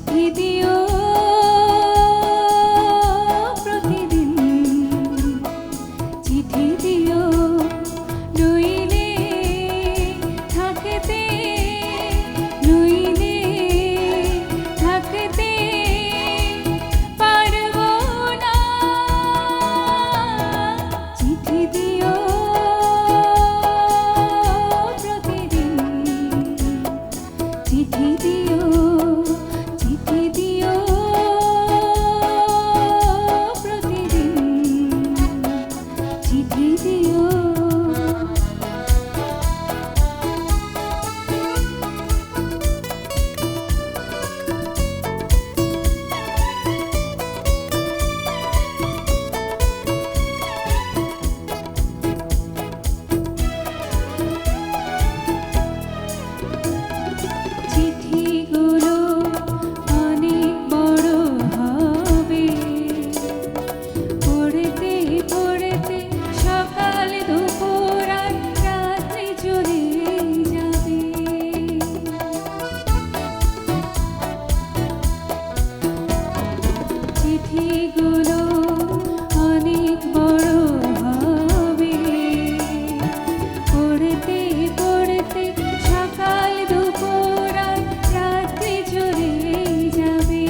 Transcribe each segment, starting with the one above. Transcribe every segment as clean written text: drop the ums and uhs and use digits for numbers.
চিঠি দিও প্রতিদিন, চিঠি দিও, নইলে থাকতে, নইলে থাকতে পারব না। চিঠি দিও প্রতিদিন, চিঠি দিও, চিঠি দিও প্রতিদিন, চিঠি দিও। চিঠিগুলো অনেক বড় হবে, পড়তে পড়তে সকাল দুপুর আর রাত্রি চলে যাবে। চিঠিগুলো অনেক বড় হবে, পড়তে পড়তে সকাল দুপুর আর রাত্রি চলে যাবে।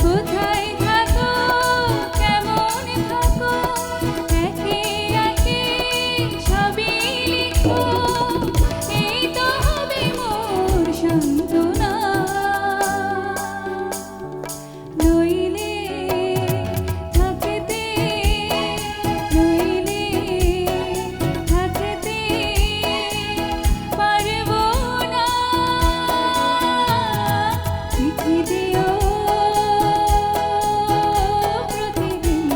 কোথায় থাকো, কেমন থাকো, একে একে সবই লিখো, এই তো হবে মোর সান্ত্বনা। নইলে থাকতে, নইলে থাকতে পারব না। চিঠি দিও প্রতিদিন,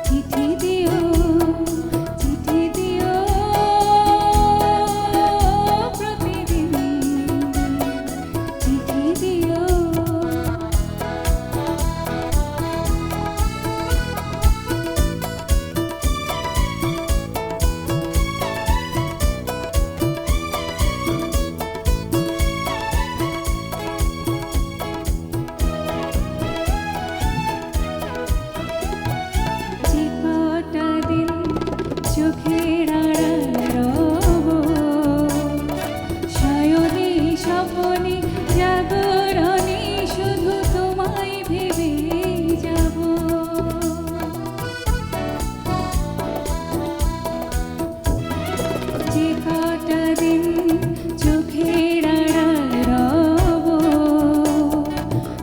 চিঠি দিও, চিঠি দিও প্রতিদিন, চিঠি দিও। যে কটা দিন চোখের আড়াল রব, শয়নে স্বপনে জাগরণে শুধু তোমায় ভেবে যাব। যে কটা দিন চোখের আড়াল রব,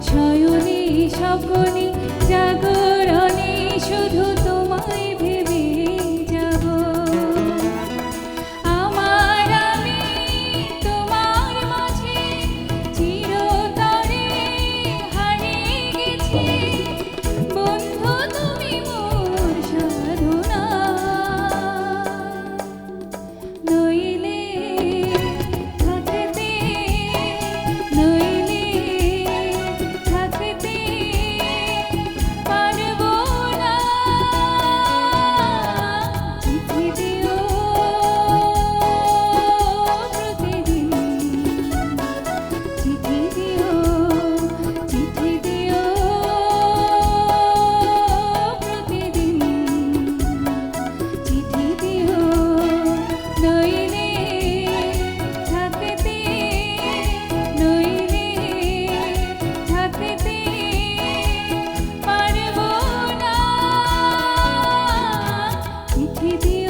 শয়নে স্বপনে জাগরণে শুধু তোমায় ভেবে যাব। আমার আমি তোমার মাঝে চিরতরে হারিয়ে গেছি, বন্ধু তুমি মোর সাধনা। নইলে থাকতে, নইলে থাকতে পারব না। চিঠি দিও প্রতিদিন, চিঠি দিও, চিঠি দিও প্রতিদিন, চিঠি দিও, নইলে থাকতে, নইলে থাকতে পারব না। চিঠি দিও।